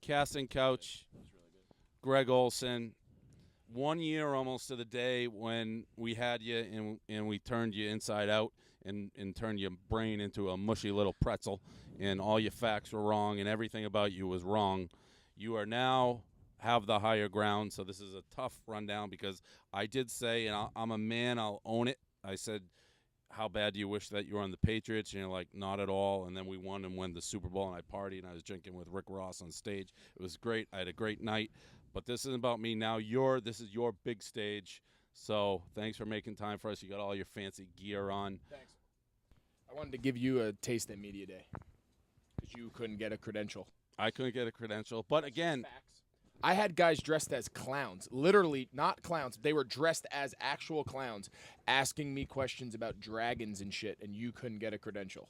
Casting Couch, Greg Olsen. 1 year almost to the day when we had you and we turned you inside out and turned your brain into a mushy little pretzel, and all your facts were wrong and everything about you was wrong. You are now have the higher ground, so this is a tough rundown because I did say, and I'm a man, I'll own it. I said, how bad do you wish that you were on the Patriots? And you're like, not at all. And then we won and won the Super Bowl, and I partied, and I was drinking with Rick Ross on stage. It was great. I had a great night. But this isn't about me now. This is your big stage. So thanks for making time for us. You got all your fancy gear on. Thanks. I wanted to give you a taste at Media Day because you couldn't get a credential. I couldn't get a credential. But again, I had guys dressed as clowns. Literally, not clowns. They were dressed as actual clowns asking me questions about dragons and shit, and you couldn't get a credential.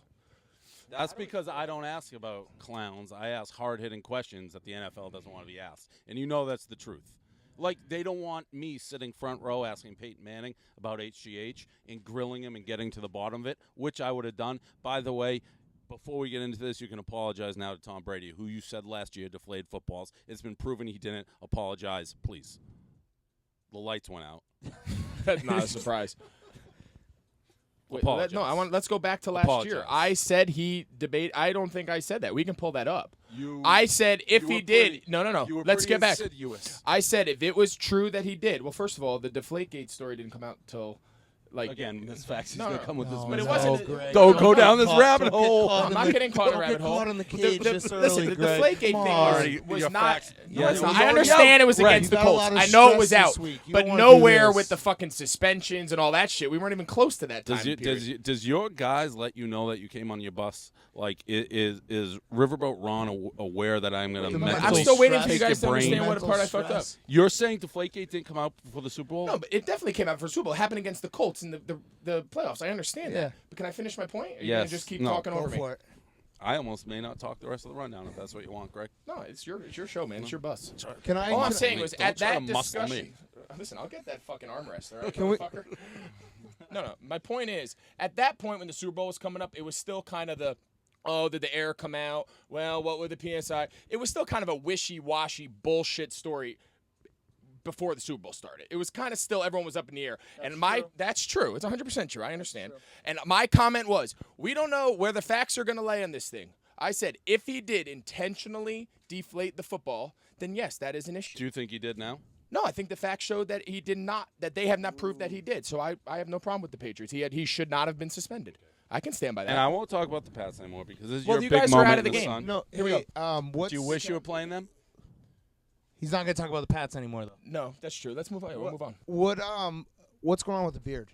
that's because I don't ask about clowns. I ask hard-hitting questions that the NFL doesn't want to be asked. And you know that's the truth. Like, they don't want me sitting front row asking Peyton Manning about HGH and grilling him and getting to the bottom of it, which I would have done. By the way, before we get into this, you can apologize now to Tom Brady, who you said last year deflated footballs. It's been proven he didn't. Apologize, please. The lights went out. That's not a surprise. Wait, Apologize. let's go back to last year. I said he debate. I don't think I said that. We can pull that up. I said if he did. No. Let's get back. Insidious. I said if it was true that he did. Well, first of all, the Deflategate story didn't come out until. Again, this fax is going to come with this. But it wasn't. Don't go down this rabbit hole. I'm not getting caught in a rabbit hole. Caught in the cage this early, Listen, the Greg. Deflategate thing was not. Yeah, I understand it was against the Colts. I know it was out, but nowhere with the fucking suspensions and all that shit. We weren't even close to that time period. Does your guys let you know that you came on your bus? Like, is Riverboat Ron aware that I'm going to mentally I'm still waiting for you take guys to your brain? understand what part I fucked up. You're saying Deflategate didn't come out for the Super Bowl? No, but it definitely came out for Super Bowl. It happened against the Colts in the playoffs. I understand that. But can I finish my point? Or are you going to just keep talking over me? I almost may not talk the rest of the rundown if that's what you want, Greg. No, it's your show, man. It's your bus. All I'm saying was at that muscle discussion. me. Listen, I'll get that fucking armrest. All right, motherfucker. No. My point is, at that point when the Super Bowl was coming up, it was still kind of the, did the air come out? Well, what were the PSI? It was still kind of a wishy-washy bullshit story before the Super Bowl started. It was kind of still, everyone was up in the air. That's true. It's 100% true. I understand. And my comment was, we don't know where the facts are going to lay on this thing. I said, if he did intentionally deflate the football, then yes, that is an issue. Do you think he did now? No, I think the facts showed that he did not, that they have not proved that he did. So I have no problem with the Patriots. He should not have been suspended. I can stand by that. And I won't talk about the Pats anymore because this is Well, your you big guys are moment out of the in game. sun. No, Here we go. Do you wish you were playing them? He's not going to talk about the Pats anymore, though. No, that's true. Let's move on. We'll move on. What's going on with the beard?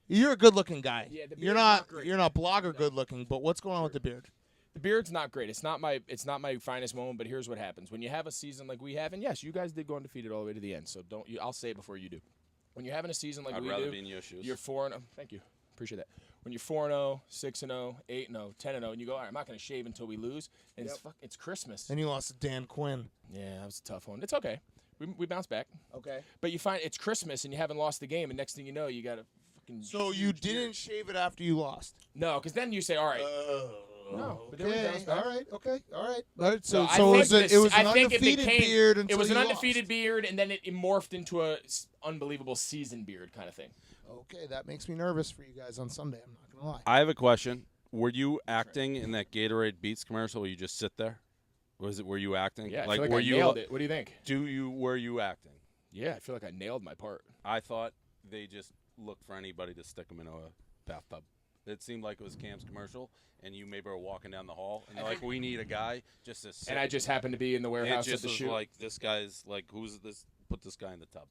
You're a good-looking guy. Yeah, the beard's you're not great. You're not blogger good-looking, but what's going on with the beard? The beard's not great. It's not my finest moment, but here's what happens. When you have a season like we have, and yes, you guys did go undefeated all the way to the end, so I'll say it before you do. When you're having a season like I'd we rather do, be in your shoes. you're 4-0. Thank you. Appreciate that. When you're 4-0, 6-0, 8-0, 10-0, and you go, all right, I'm not going to shave until we lose, and it's Christmas. And you lost to Dan Quinn. Yeah, that was a tough one. It's okay. We bounce back. Okay. But you find it's Christmas, and you haven't lost the game, and next thing you know, you got a fucking So you didn't shave it after you lost? No, because then you say, all right. No, but then we bounce back. All right. So I it was an think undefeated beard until it was an you undefeated lost. beard, and then it morphed into a unbelievable season beard kind of thing. Okay, that makes me nervous for you guys on Sunday. I'm not going to lie. I have a question. Were you acting in that Gatorade Beats commercial where you just sit there? Were you acting? Yeah, like, I feel like were I you, nailed it. What do you think? Were you acting? Yeah, I feel like I nailed my part. I thought they just looked for anybody to stick them in a bathtub. It seemed like it was Cam's commercial, and you maybe were walking down the hall, and you're like, we need a guy just to sit. And I just happened to be in the warehouse it just at the was shoot. like, this guy's like, who's this? Put this guy in the tub.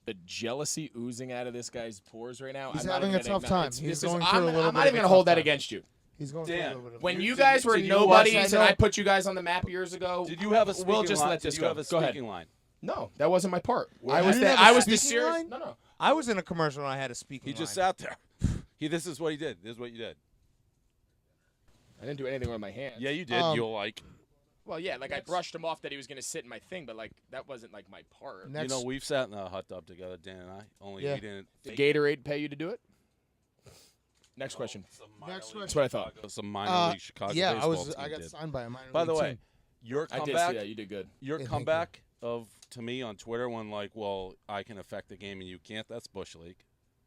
The jealousy oozing out of this guy's pores right now. He's I'm not having even a tough gonna time. acknowledge- He's going through a little bit I'm not of even a going to hold tough that time. against you. He's going through a little bit of When Did- you guys were did you watch nobodies that? and I put you guys on the map years ago, Did you have a speaking we'll just line? let this Did go. you have a Go ahead. speaking line? No, that wasn't my part. Well, I you was didn't the have a serious. speaking line? No. I was in a commercial and I had a speaking He just line. sat there. This is what he did. This is what you did. I didn't do anything with my hands. Yeah, you did. You'll like. Well, yeah, like I brushed him off that he was going to sit in my thing, but like that wasn't like my part. Next, You know, we've sat in a hot tub together, Dan and I. Only Yeah. we didn't. Did Gatorade pay you to do it? Next question. Next question. That's what I thought. It's a minor league Chicago Yeah, baseball team I got did. signed by a minor By league the way, team. your I did see comeback, that. You did good. your Yeah, thank comeback to me on Twitter when well, I can affect the game and you can't. That's Bush League.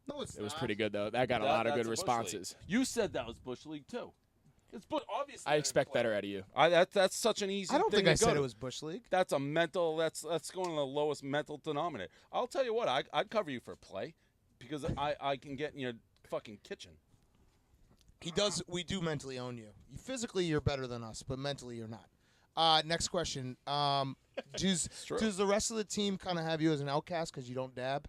No, it's It was not. pretty good though. That got a lot of That's good a Bush responses. League. You said that was Bush League too. It's obviously. I expect better out of you. That's such an easy. I don't thing think I to go said to. it was Bush League. That's a mental. That's going to the lowest mental denominator. I'll tell you what. I'd cover you for play, because I can get in your fucking kitchen. He does. We do mentally own you. Physically, you're better than us, but mentally, you're not. Next question. Does the rest of the team kind of have you as an outcast because you don't dab?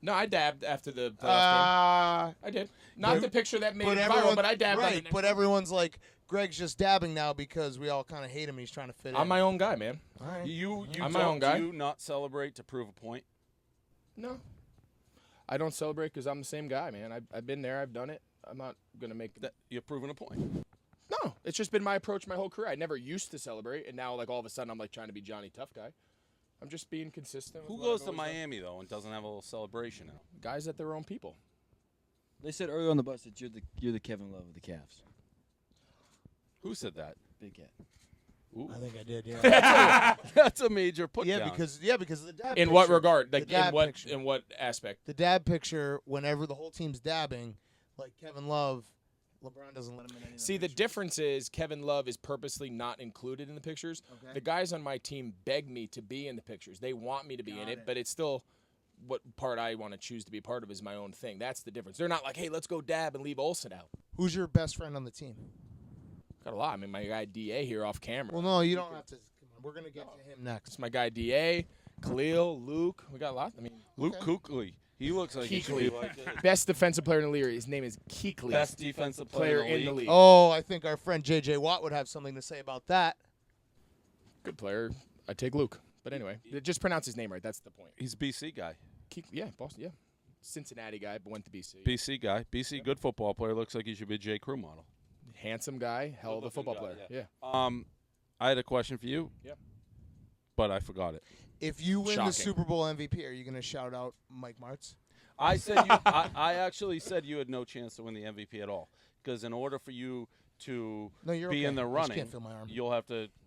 No, I dabbed after the playoff game. I did. Not the picture that made it viral, but I dabbed. Right, on the next but everyone's like, Greg's just dabbing now because we all kind of hate him. He's trying to fit in. I'm my own guy, man. All right. I'm my own guy. Do you not celebrate to prove a point? No. I don't celebrate because I'm the same guy, man. I've been there. I've done it. I'm not going to make That you're proving a point. No, it's just been my approach my whole career. I never used to celebrate, and now, like, all of a sudden, I'm, like, trying to be Johnny Tough Guy. I'm just being consistent. Who with what goes I've to always done. Miami though and doesn't have a little celebration now? Guys at their own people. They said earlier on the bus that you're the Kevin Love of the Cavs. Who said that? Big Cat. Ooh. I think I did. Yeah. That's a major put yeah, down. because of the dab. In picture. what regard? The Like, dab picture. in what aspect? The dab picture. Whenever the whole team's dabbing, like Kevin Love, LeBron doesn't let him in any. See, the difference is Kevin Love is purposely not included in the pictures. Okay. The guys on my team beg me to be in the pictures. They want me to be in it, but it's still what part I want to choose to be part of is my own thing. That's the difference. They're not like, hey, let's go dab and leave Olsen out. Who's your best friend on the team? Got a lot. I mean, my guy DA here off camera. Well, no, you don't have to. Come on, we're gonna get to him next. It's my guy DA, Khalil, Luke. We got a lot. I mean, Luke Kuechly. He looks like he should be like the best defensive player in the league. His name is Kuechly. best defensive player in the league. Oh, I think our friend J.J. Watt would have something to say about that. Good player. I take Luke. But anyway, just pronounce his name right. That's the point. He's a BC guy. Yeah, Boston. Yeah, Cincinnati guy, but went to BC. BC guy. BC good football player. Looks like he should be a J. Crew model. Handsome guy, hell of a football player. Yeah. I had a question for you. Yeah. But I forgot it. If you win Shocking. the Super Bowl MVP, are you going to shout out Mike Martz? I said I actually said you had no chance to win the MVP at all, because in order for you to No, you're be okay. in the I just running, can't feel my arm.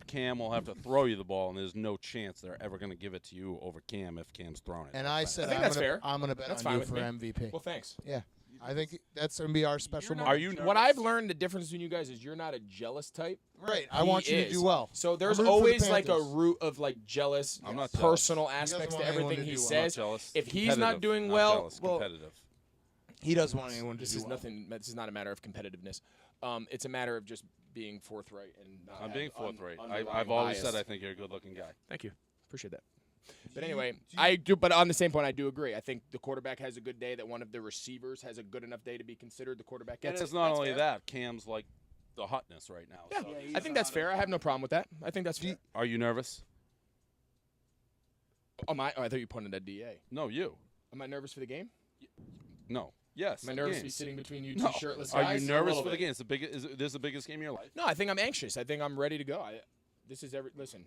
Cam will have to throw you the ball, and there's no chance they're ever going to give it to you over Cam if Cam's throwing it. And I said think that's fair. I'm going to bet That's on fine you with for me. MVP. Well, thanks. Yeah, I think that's going to be our special moment. Are you nervous? What I've learned, the difference between you guys is you're not a jealous type. Right. I want you to do well. So there's I'm rooting for the always like a Panthers. root of like jealous, I'm not personal doesn't aspects to want anyone everything to he do well. I'm not says. jealous. If he's not Competitive. doing Not well, jealous. well, Competitive. He doesn't want anyone to this do is well. nothing. This is not a matter of competitiveness. It's a matter of just being forthright and. Not I'm have being forthright. underlying I've always bias. said I think you're a good-looking guy. Thank you. Appreciate that. But anyway, I do. But on the same point, I do agree. I think the quarterback has a good day. That one of the receivers has a good enough day to be considered the quarterback. And Gets it's it. not That's only fair. that, Cam's like the hotness right now. Yeah, so. I think that's fair. I have no problem with that. I think that's fair. Are you nervous? Oh, I thought you pointed at DA. No, you. Am I nervous for the game? No. Yes. Am I nervous to be games. sitting between you two No. shirtless Are guys? you A nervous little for the bit. game? Is this the biggest game of your life? No, I think I'm anxious. I think I'm ready to go. Listen,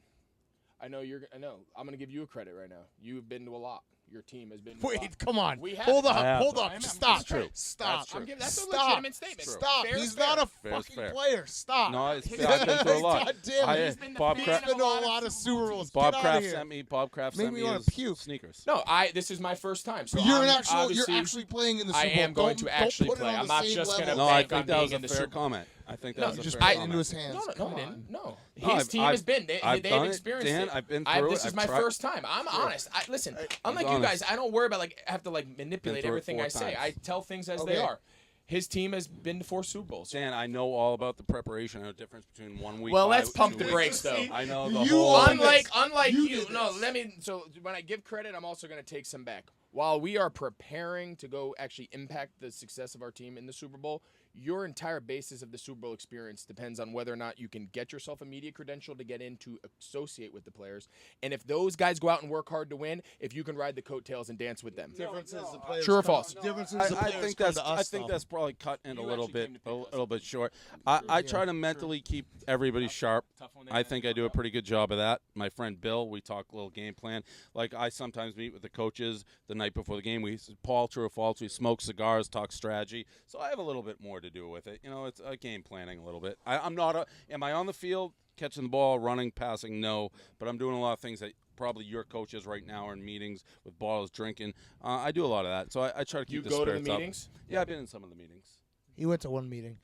I know I'm going to give you a credit right now. You've been to a lot. Your team has been to a lot. Wait, come on. We have. Hold I up. have. Hold I up. am. Stop. That's true. Stop. That's true. That's a Stop. legitimate statement. Stop. Fair is He's fair. not a Fair is fucking fair. player. Stop. No, I've been through a lot. God damn it. He's been the Bob fan Kraft. of Been to a lot of Super Bowls. Bob Get outta Kraft here. sent me. Bob Kraft Made sent me me wanna his puke. sneakers. No, this is my first time. So You're I'm you're obviously- actually playing in the I Super Bowl. am going to Don't actually put it play. on I'm the not same just level. gonna No, I bank on think that being was in a the fair Super Bowl. comment. I think that No, was You a just fair put it comment. into his hands. No, Come I didn't. on. No, No, his team has been. I've They've done it, experienced Dan. it. I've been through it. This is I've my tried- first time. I'm honest. Listen, unlike He's you guys, honest. I don't worry about have to manipulate through it everything 4 I say. times. I tell things as Okay. they are. His team has been to 4 Super Bowls. Dan, I know all about the preparation and the difference between 1 week. Well, bye, let's pump 2 the weeks. brakes, though. I know the You whole. are- Unlike You you, did no. this. So when I give credit, I'm also going to take some back. While we are preparing to go actually impact the success of our team in the Super Bowl, your entire basis of the Super Bowl experience depends on whether or not you can get yourself a media credential to get in to associate with the players. And if those guys go out and work hard to win, if you can ride the coattails and dance with them. Difference is the players True or come- false? Difference is the I players think come that's to us, I think though. that's probably cut in a You little actually bit came to pick us a little bit short. I try to mentally keep everybody sharp. Tough one I think I do a pretty good job of that. My friend Bill, we talk a little game plan. Like I sometimes meet with the coaches the night before the game. Paul, true or false, we smoke cigars, talk strategy. So I have a little bit more to do with it. It's game planning a little bit. I'm not am I on the field catching the ball, running, passing? No, but I'm doing a lot of things that probably your coaches right now are in meetings with bottles, drinking. I do a lot of that. So I try to keep the spirits up. You go to the meetings? Yeah, I've been in some of the meetings. He went to one meeting.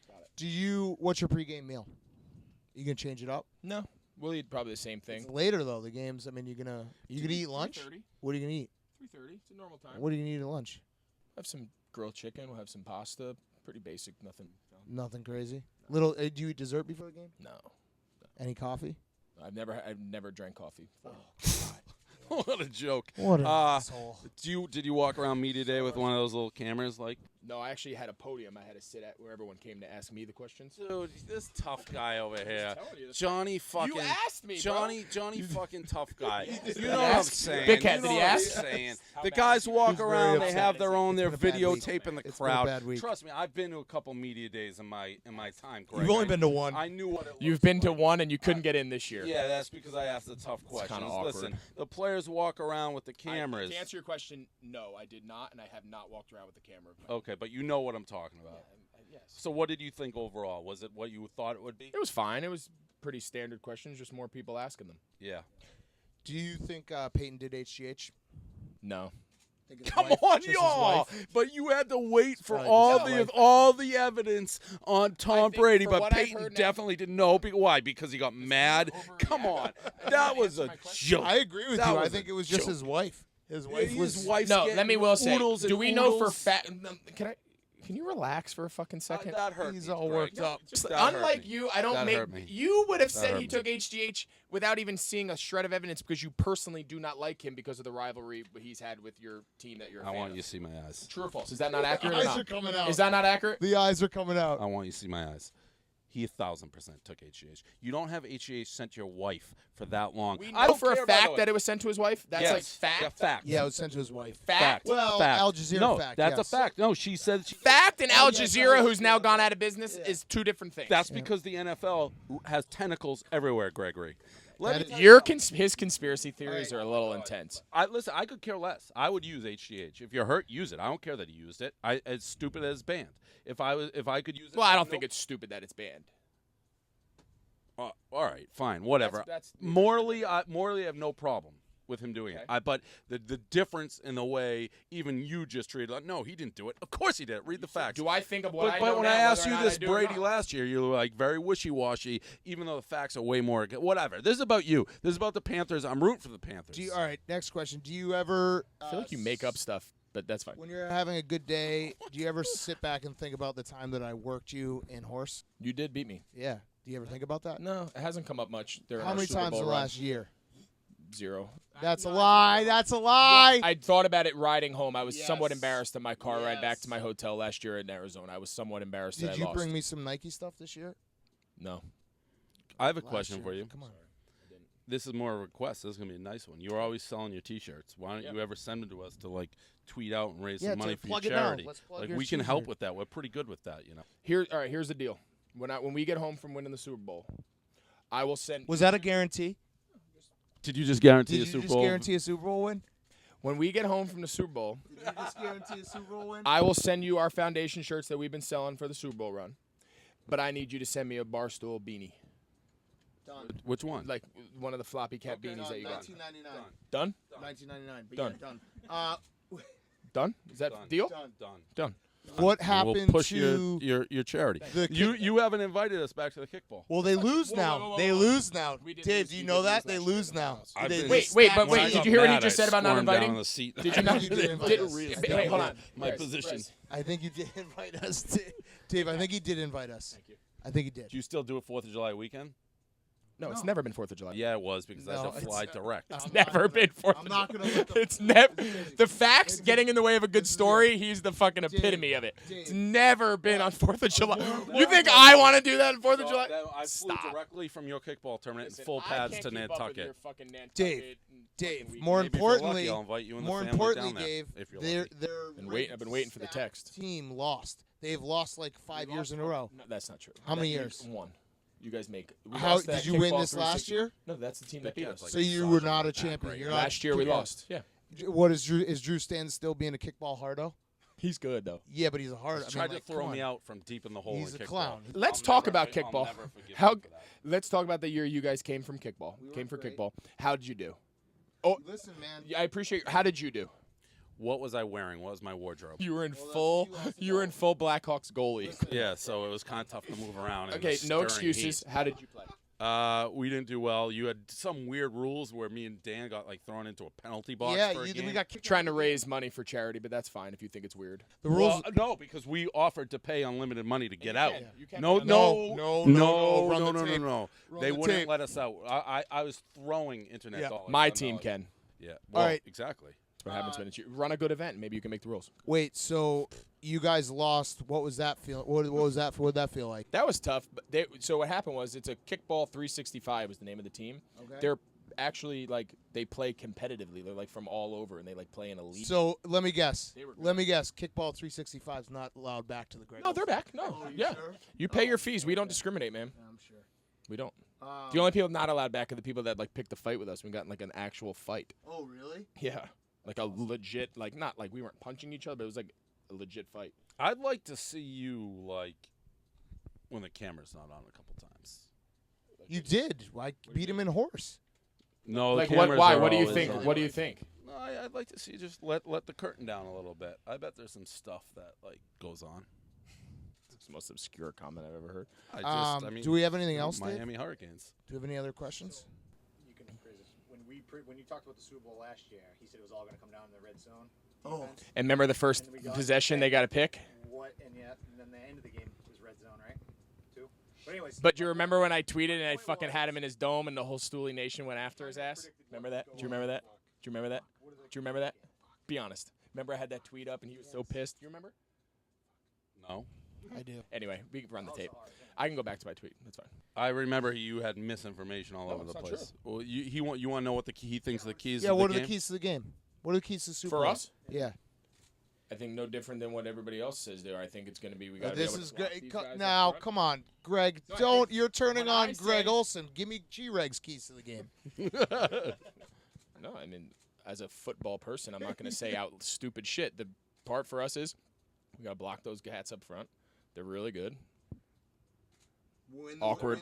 What's your pregame meal? You gonna change it up? No. We'll eat probably the same thing. It's later though. The games. I mean, you gonna eat lunch? 3:30. What are you gonna eat? 3:30. It's a normal time. What are you gonna eat at lunch? Have some grilled chicken. We'll have some pasta. Pretty basic. Nothing. Nothing crazy. Little. Do you eat dessert before the game? No. Any coffee? I've never drank coffee. What a joke. What an asshole. Did you walk around media day with one of those little cameras like? No, I actually had a podium I had to sit at where everyone came to ask me the questions. Dude, this tough guy over here. You, Johnny fucking. You asked me, Johnny fucking tough guy. You know He what I'm asked? saying. Big Cat, You did know he what I'm ask? saying. The guys walk He's very around, they upset. have their own, they're It's been a bad week. videotaping the It's been a crowd. bad week. Trust me, I've been to a couple media days in my time, Greg. You've only been to one. I knew what it You've looks been to like. one and you couldn't get in this year. Yeah, that's because I asked the tough questions. kinda awkward. Listen, the players walk around with the cameras. To answer your question, no, I did not, and I have not walked around with the camera. Okay, but you know what I'm talking about. Yes. So what did you think overall? Was it what you thought it would be? It was fine. It was pretty standard questions, just more people asking them. Yeah. Do you think Peyton did HGH? No. Come on, y'all! But you had to wait for Probably all the evidence on Tom think Brady, for but what I've Peyton heard now- definitely didn't know. Why? Because he got mad? Come on. That was a joke. I agree with That you. I was think a it was just joke. his wife. His wife was. His wife's No, getting let me will say. oodles Do and we know for oodles. fact? Can you relax for a fucking second? That hurt He's me, all Greg. worked up. Just That hurt unlike me. you, I don't That make. hurt me. You would have That said hurt he me. took HGH without even seeing a shred of evidence because you personally do not like him because of the rivalry he's had with your team that you're. A I fan want of. you to see my eyes. True or false? Is that not accurate? The or eyes not? are coming out. Is that not accurate? The eyes are coming out. I want you to see my eyes. He 1,000% took HGH. You don't have HGH sent to your wife for that long. We I know don't for care, a by the fact way. that it was sent to his wife. That's Yes. like fact. Yeah, fact. Yeah, it was sent to his wife. Fact. Well, fact. Al Jazeera no, fact. that's yes. a fact. No, she said she. Fact and Al yeah, Jazeera, no, who's now yeah. gone out of business, is two different things. That's because the NFL has tentacles everywhere, Gregory. Let That me is- tell you His conspiracy theories are a little intense. listen, I could care less. I would use HGH. If you're hurt, use it. I don't care that he used it. As stupid as banned. If I could use it. Well, I don't think it's stupid that it's banned. All right, fine, whatever. That's- morally, I have no problem with him doing Okay. it. But the difference in the way even you just treated, like, no, he didn't do it. Of course he did. Read the facts. Do I think of what I know But when now, I asked whether you or not this I do or Brady not? last year, you were like very wishy-washy, even though the facts are way more. Whatever. This is about you. This is about the Panthers. I'm rooting for the Panthers. All right, next question. Do you ever? I feel like you make up stuff, but that's fine. When you're having a good day, do you ever sit back and think about the time that I worked you in horse? You did beat me. Yeah. Do you ever think about that? No, it hasn't come up much. During How our many Super times Bowl in the run. last year? 0. That's a lie. That's a lie. I thought about it riding home. I was Yes. somewhat embarrassed in my car ride back Yes. to my hotel last year in Arizona. I was somewhat embarrassed that Did I you lost. bring me some Nike stuff this year? No. I have a Last question year. for you. Come on. This is more of a request. This is going to be a nice one. You're always selling your T-shirts. Why don't you ever send them to us to, like, tweet out and raise Yeah, some money to for your plug it now. charity? Let's plug Like, your we can help T-shirt. with that. We're pretty good with that, you know. All right, here's the deal. When we get home from winning the Super Bowl, I will send. Was that a guarantee? Did you just guarantee Did a you Super just Bowl? guarantee a Super Bowl win? When we get home from the Super Bowl, Did you just guarantee a Super Bowl win? I will send you our foundation shirts that we've been selling for the Super Bowl run. But I need you to send me a Barstool beanie, Done. Which one? like one of the floppy cap beanies that you got. 1999. Done? 1999. But Done. Yeah, done. Done? Is that Done. deal? Done. Done. Done. What And happened we'll push to your charity. the You haven't invited us back to the kickball. Well, they lose Whoa, now. whoa, whoa, They whoa. lose now. We did Dave, lose- do you we know did that? lose They last year lose in the now. playoffs. I've They- been- they Wait, but stacked wait, now. did you hear what he just said about not Squirmed down inviting? on the seat. Did you not? You did invite Did- us. wait, Did- hold on. My Bryce, position. Bryce. I think you did invite us. Dave, I think he did invite us. Thank you. I think he did. Do you still do a 4th of July weekend? No, it's never been 4th of July. Yeah, it was because I No, had to fly it's- direct. I'm not Never gonna- been 4th I'm of not July. gonna let the- It's never. crazy. The facts It's- getting in the way of a good this is story, he's the fucking Dave, epitome of it. Dave. It's never been on 4th of July. More- You think more- I want to do that on 4th of So July? I flew Stop. directly from your kickball tournament Listen, in full I pads can't to keep up with Nantucket. your fucking Nantucket Dave, and Dave, fucking weekend. more Maybe if you're lucky, importantly, I'll invite you and the more family importantly, down there, Dave, if you're their lucky. I've been waiting for the text. team lost. They've lost like 5 years in a row. No, that's not true. How many That- years? One. You guys make. We How lost that did you win kickball this last 360. year? No, that's the team that beat us. So you were not a champion. You're not, Last year we lost. Yeah. What is Drew? Is Drew Stanton still being a kickball hardo? He's good though. Yeah, but he's a hard. Tried to throw me out from deep in the hole. He's in a kickball. clown. Let's I'll talk never- about I'll kickball. never forgive How? him for that. Let's talk about the year you guys came from kickball. Came for kickball. How did you do? Oh, Listen, man. I appreciate. How did you do? What was I wearing? What was my wardrobe? You were in full. You were in full Blackhawks goalie. Yeah, so it was kind of tough to move around. in Okay, the no stirring excuses. heat. How did you play? We didn't do well. You had some weird rules where me and Dan got like thrown into a penalty box. Yeah, for a game. we got kicked Trying to raise money for charity, but that's fine if you think it's weird. the rules. Well, no, because we offered to pay unlimited money to get out. You can No, pay no, no, no, run no, the no, no, tape. no. Run They the wouldn't tape. let us out. I was throwing internet Yeah. dollars. My on team dollars. can. Yeah. Well, All right. Exactly. That's what happens when it's you. Run a good event. Maybe you can make the rules. Wait, so you guys lost. What was that feel? What was that? What did that feel like? That was tough. But so what happened was it's a kickball 365 was the name of the team. Okay. They're actually like they play competitively. They're like from all over and they like play in a league. So let me guess. They were good. Let me guess. Kickball 365 is not allowed back to the Greg. No, they're back. No, Oh, you yeah. sure? You pay your fees. We don't discriminate, man. I'm sure. We don't. The only people not allowed back are the people that like picked a fight with us. We got in like an actual fight. Oh, really? Yeah, like a legit, like not like we weren't punching each other, but it was like a legit fight. I'd like to see you like when the camera's not on a couple times. You did. Like beat him in horse. No, Like the what? cameras Why? are What do you always think? on. What do you think? No, I'd like to see you just let the curtain down a little bit. I bet there's some stuff that like goes on. It's the most obscure comment I've ever heard. I mean, Do we have anything else, Dave? Miami Hurricanes. Do we have any other questions? You can phrase this. When you talked about the Super Bowl last year, he said it was all going to come down to the red zone. Oh. defense. And remember the first And we got- possession they got to pick. And then the end of the game was red zone, right? Too. But anyways. But you remember when I tweeted and I fucking had him in his dome and the whole Stooley Nation went after his ass? Remember that? Do you remember that? Do you remember that? Do you remember that? Be honest. Remember I had that tweet up and he was so pissed. Do you remember? No, I do. Anyway, we can run the tape. I can go back to my tweet. That's fine. I remember you had misinformation all over it's the not place. Well, you want to know what he thinks the keys? Yeah. of What the are game? the keys to the game? What are the keys to the Super For Bowl? us? Yeah. I think no different than what everybody else says there. I think it's going to be we got to This be able is to block great. these guys up Now, front. come on, Greg. No, I Don't. think You're turning when on I Greg say- Olsen. Give me G-Reg's keys to the game. No, I mean, as a football person, I'm not going to say out stupid shit. The part for us is we got to block those cats up front. They're really good. Awkward.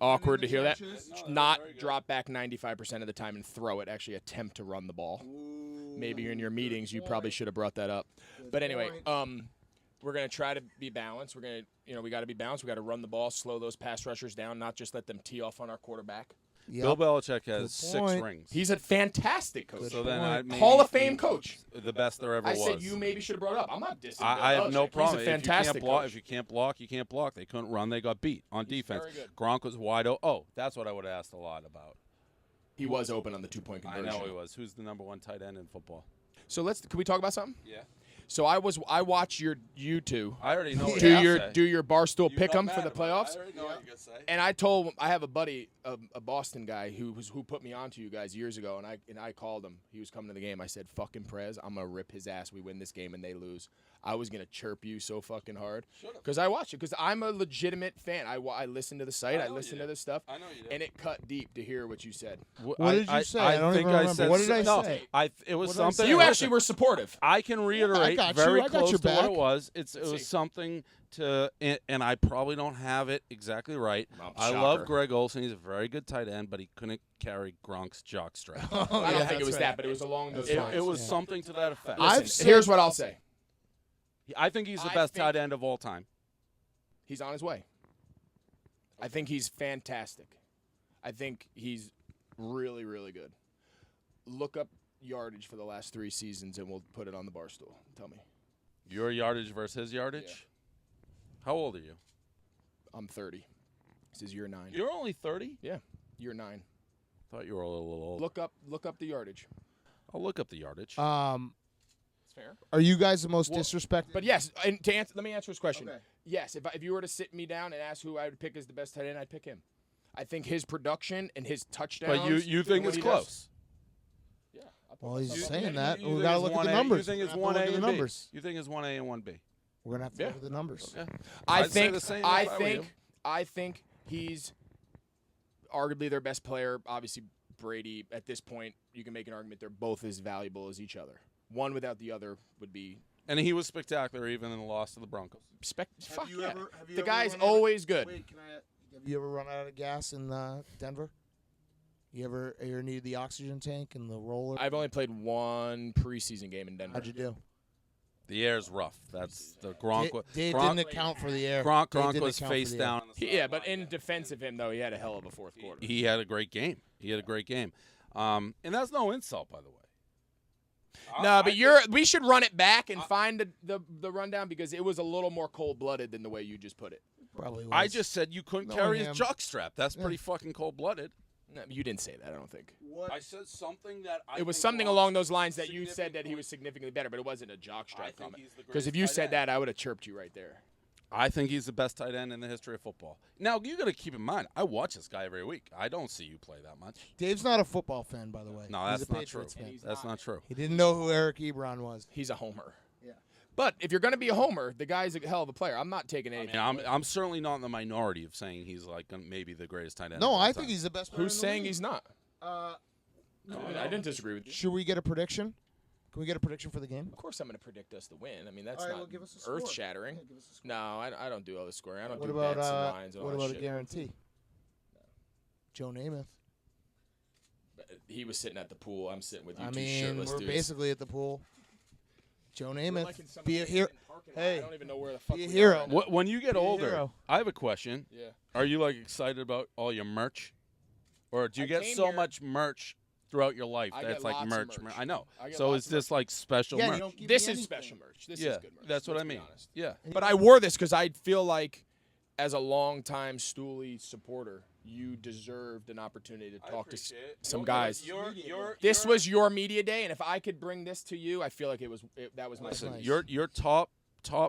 Awkward to hear that. Not drop back 95% of the time and throw it. Actually attempt to run the ball. Maybe in your meetings you probably should have brought that up. But anyway, we're going to try to be balanced. We're going to, we got to be balanced. We got to run the ball, slow those pass rushers down, not just let them tee off on our quarterback. Bill Belichick has Good 6 point. rings. He's a fantastic coach. so then I Hall of Fame coach. the best there ever I was. said you maybe should have brought it up. I'm not dissing. I Bill have no Belichick. problem. He's a fantastic coach. If you can't block, you can't block. They couldn't run. They got beat on defense. very good. Gronk was wide open. Oh, that's what I would have asked a lot about. He was open on the 2-point I conversion. know he was. Who's the number 1 tight end in football? So can we talk about something? Yeah. So I watched you two I already know. what do you're your gonna say. do your Barstool You pick got 'em for mad the about it. playoffs. I already know what you're gonna say. And I told him I have a buddy, a Boston guy who put me on to you guys years ago, and I called him. He was coming to the game. I said, "Fucking Prez, I'm gonna rip his ass. We win this game and they lose." I was gonna chirp you so fucking hard because I watched it because I'm a legitimate fan. I listen to the site. I know listen you to did. this stuff, I know you did. and it cut deep to hear what you said. What did you say? I don't think even remember. said What did I no, say? It was What did I something. say? You Listen, actually were supportive. I can reiterate got you. very I got close your to what back. it was. It see. was something to, and I probably don't have it exactly right. Well, I shocker. love Greg Olsen. He's a very good tight end, but he couldn't carry Gronk's jock strap. I don't yeah, think it was that's that, but it was along those it, lines. it was something to that effect. I've Listen, said- here's what I'll say. I think he's the I best think- tight end of all time. He's on his way. I think he's fantastic. I think he's really, really good. Look up yardage for the last 3 seasons, and we'll put it on the Barstool. Tell me. Your yardage versus his yardage? Yeah. How old are you? I'm 30. This is year 9. You're only 30? Yeah, year 9. Thought you were a little old. Look up the yardage. I'll look up the yardage. It's fair. Are you guys the most disrespected? But yes, and to answer, let me answer his question. Okay. Yes, if you were to sit me down and ask who I would pick as the best tight end, I'd pick him. I think his production and his touchdowns. But you think what it's he close? does- Yeah. I'll put Well, he's myself up saying there. that. You We think gotta it's look at the 1A numbers. You think it's We have to 1A look at and the B? numbers. You think it's 1A and 1B? We're gonna have to Yeah. look at the numbers. Okay. I I'd say think the same if I I were you. think I think he's arguably their best player. Obviously, Brady. At this point, you can make an argument they're both as valuable as each other. One without the other would be. And he was spectacular even in the loss to the Broncos. Fuck you yeah. ever- have you The ever guy's run out of- always good. Wait, have you ever run out of gas in Denver? You ever needed the oxygen tank and the roller? I've only played one preseason game in Denver. How'd you do? The air's rough. That's the Gronk. Dave Gronk, didn't account for the air. Gronk, Dave Gronk didn't was account for face the air. down. On the Yeah, but sideline. in defense of him, though, he had a hell of a fourth quarter. He had a great game. And that's no insult, by the way. No, but we should run it back and find the rundown because it was a little more cold-blooded than the way you just put it. Probably was. I just said you couldn't No, carry him. his jock strap. That's pretty fucking cold-blooded. No, you didn't say that, I don't think. I said something that It was something along those lines that you said that he was significantly better, but it wasn't a jockstrap comment. Because if you said that, I would have chirped you right there. I think he's the best tight end in the history of football. Now, you got to keep in mind, I watch this guy every week. I don't see you play that much. Dave's not a football fan, by the way. No, He's that's a not true. Patriots fan. That's not true. He didn't know who Eric Ebron was. He's a homer. Yeah. But if you're going to be a homer, the guy's a hell of a player. I'm not taking anything. I'm certainly not in the minority of saying he's like maybe the greatest tight end. No, of all I time. think he's the best player Who's in the saying league. he's not? Uh, I didn't disagree with you. should we get a prediction? Can we get a prediction for the game? Of course, I'm going to predict us to win. I mean, that's All right, not well, give us a score. earth-shattering. Yeah, give us a score. No, I don't do all this scoring. I don't What do about bets and lines and all what that about a shit. guarantee? Joe Namath. He was sitting at the pool. I'm sitting with you I two mean, shirtless we're dudes. basically at the pool. Joe We're Namath, like in some be a fucking hero. parking lot. Hey, I don't even know where the fuck be a we hero. are right now. When you get Be a older, hero. I have a question. Yeah. Are you like excited about all your merch, or do you I get came so here- much merch throughout your life I that's get like lots of merch? merch. I know. I get So lots is of this like special Yeah, you merch? don't give This me is anything. special merch. This Yeah, is good merch. that's what let's I be mean. honest. Yeah. But I wore this because I feel like, as a longtime Stooley supporter, you deserved an opportunity to talk to some guys. This was your media day, and if I could bring this to you, I feel like that was my Listen, nice. you're top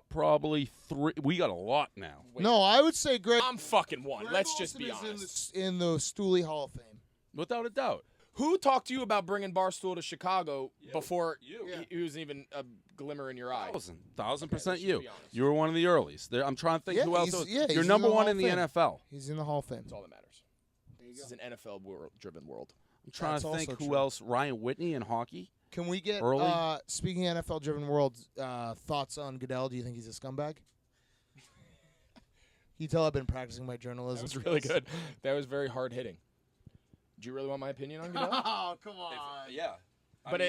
probably 3. We got a lot now. No, I would say Greg. I'm fucking one. Greg Let's just Olsen be is honest. in the Stooley Hall of Fame. Without a doubt. Who talked to you about bringing Barstool to Chicago before you. he was even a glimmer in your eye? 1,000% let's you. be honest. You were one of the earlies. I'm trying to think Yeah, who else. he's- was. yeah, he's You're in number the one Hall in the of Fame. NFL. He's in the Hall of Fame. That's all that matters. This is an NFL-driven world. I'm trying That's to think also who true. else. Ryan Whitney in hockey. Can we get Early? speaking of NFL-driven world thoughts on Goodell? Do you think he's a scumbag? You tell I've been practicing my That journalism. was really good. That was very hard-hitting. Do you really want my opinion on Goodell? Oh, come on. Yeah. But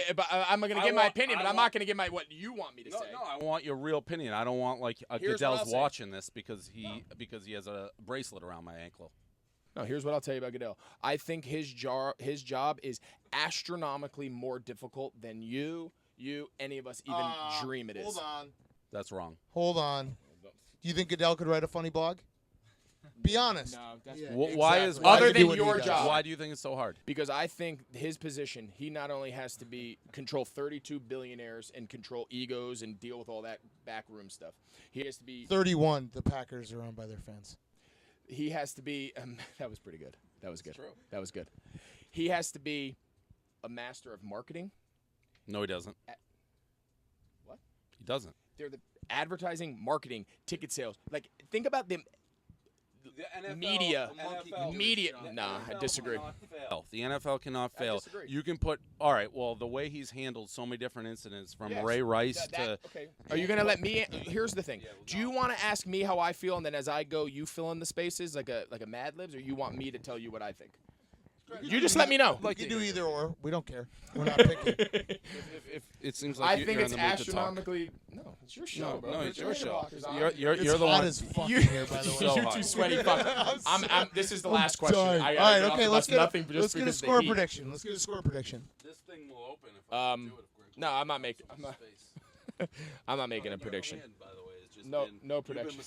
I'm going to I give my want- opinion, but I I'm want- not going to give what you want me to say. No, I want your real opinion. I don't want like Here's what Goodell's I'll say. watching this because he has a bracelet around my ankle. No, here's what I'll tell you about Goodell. I think his job is astronomically more difficult than any of us even dream it is. Hold on. That's wrong. Hold on. Do you think Goodell could write a funny blog? Be honest. No, that's Yeah, Why is exactly. why Other do than you- your job. Why do you think it's so hard? because I think his position, he not only has to control 32 billionaires and control egos and deal with all that backroom stuff. He has to be 31. The Packers are owned by their fans. he has to be that was pretty good. That was good. true. That was good. He has to be a master of marketing. No, he doesn't. What? He doesn't. They're the advertising, marketing, ticket sales. Like think about them. Media. Nah, I disagree. The NFL cannot fail. disagree. You can put all right. Well, the way he's handled so many different incidents, from Yes. Ray Rice to Okay. Are you gonna let me? Here's the thing. Do you want to ask me how I feel, and then as I go, you fill in the spaces like a Mad Libs, or you want me to tell you what I think? You just let me know. We can do either or. We don't care. We're not picky. if it seems like I you're think in it's the mood to talk. astronomically. No, it's your show, bro. No, it's your Your show. blockers on. You're It's the hot one. as fuck You- in here, by the way. So you hot. two sweaty fuck. This is the last question. Dying. I All gotta right, get off okay. the Let's bus. get Nothing just let's get a because of the score heat. prediction. Let's get a score prediction. This thing will open if I do it, No, I'm not making. I'm not making a prediction. No prediction.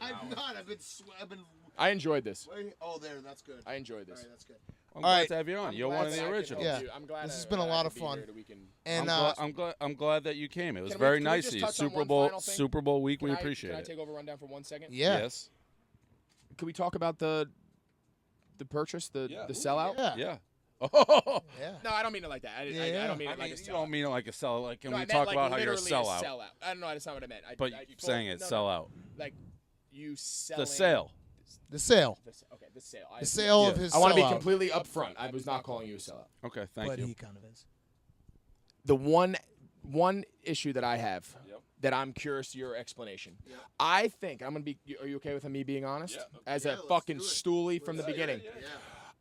I've not. I've been. I enjoyed this. Oh, there. That's good. I enjoyed this. All right, that's good. I'm All glad right. to have you on. I'm You're glad one of that the I could originals. help Yeah. you. I'm glad This has I- been a I lot could of be fun. here that we can- And I'm glad that you came. It was Can we- very can we nice just of you. touch on Super one Bowl final thing? Super Bowl week. Can We I- appreciate Can I it. take over rundown for 1 second? yeah. Yes. Can we talk about the purchase, the sellout? Yeah. Yeah. Yeah. No, I don't mean it like that. I Yeah. don't mean I it like mean, a you sellout. don't mean it like a sellout. Like, can No, we I meant talk like about how you're a literally sellout? I don't know. That's not what I meant. But you keep saying it, no, sellout. Like you selling The sale. The sale. Okay, the sale. The sale of Yeah. his I want to be sellout. completely upfront. I was not calling you a sellout. Okay, thank But you. he kind of is. The one issue that I have Yep. that I'm curious your explanation. I think I'm gonna be. Are you okay with me being honest? Yeah. As Yeah, a let's fucking do it. stoolie from the beginning. Yeah.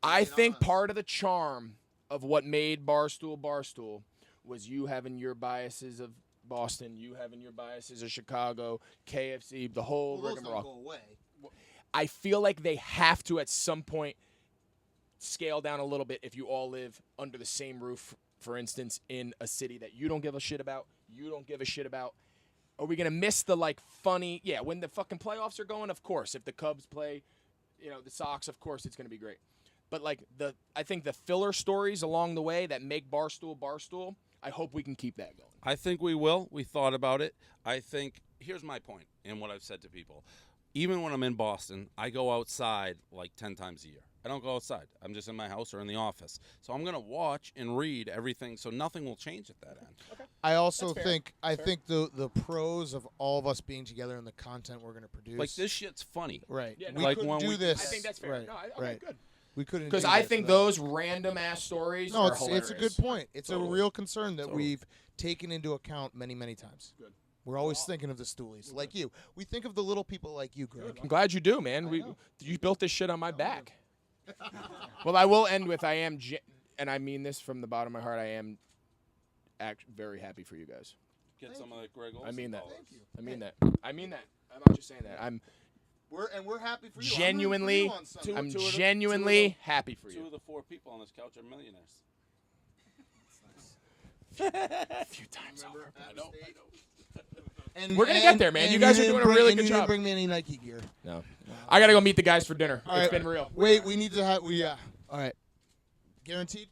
I Being think honest. part of the charm of what made Barstool was you having your biases of Boston, you having your biases of Chicago, KFC, the whole Well, those don't rigmarole. go away. I feel like they have to at some point scale down a little bit if you all live under the same roof, for instance, in a city that you don't give a shit about, you don't give a shit about. Are we going to miss the, like, funny – yeah, when the fucking playoffs are going, of course. If the Cubs play, the Sox, of course it's going to be great. But, like, I think the filler stories along the way that make Barstool, I hope we can keep that going. I think we will. We thought about it. I think here's my point and what I've said to people. Even when I'm in Boston, I go outside like 10 times a year. I don't go outside. I'm just in my house or in the office. So I'm going to watch and read everything, so nothing will change at that end. I also That's fair. think the pros of all of us being together and the content we're going to produce. Like, this shit's funny. Right. Yeah, we no, like couldn't when do we- this. I think that's fair. Right. No, okay, right. good. We couldn't. Because do I this think without- those random-ass stories No, are it's hilarious. a good point. It's Totally. a real concern that Totally. we've taken into account many, many times. Good. We're always thinking of the stoolies, like you. We think of the little people like you, Greg. I'm glad you do, man. You built this shit on my back. Well, I will end with and I mean this from the bottom of my heart, I am very happy for you guys. Get some of that Greg Olsen. I mean that. dollars. I mean that. I mean that. I'm not just saying that. I'm We're happy for you. genuinely, I'm genuinely happy for Two you. of the 4 people on this couch are millionaires. A few times over. I know. And, We're gonna get there, man. You guys are doing a really good You job. didn't bring me any Nike gear. No. I got to go meet the guys for dinner. All It's right. been real. Wait, we need to have. All right. Guaranteed.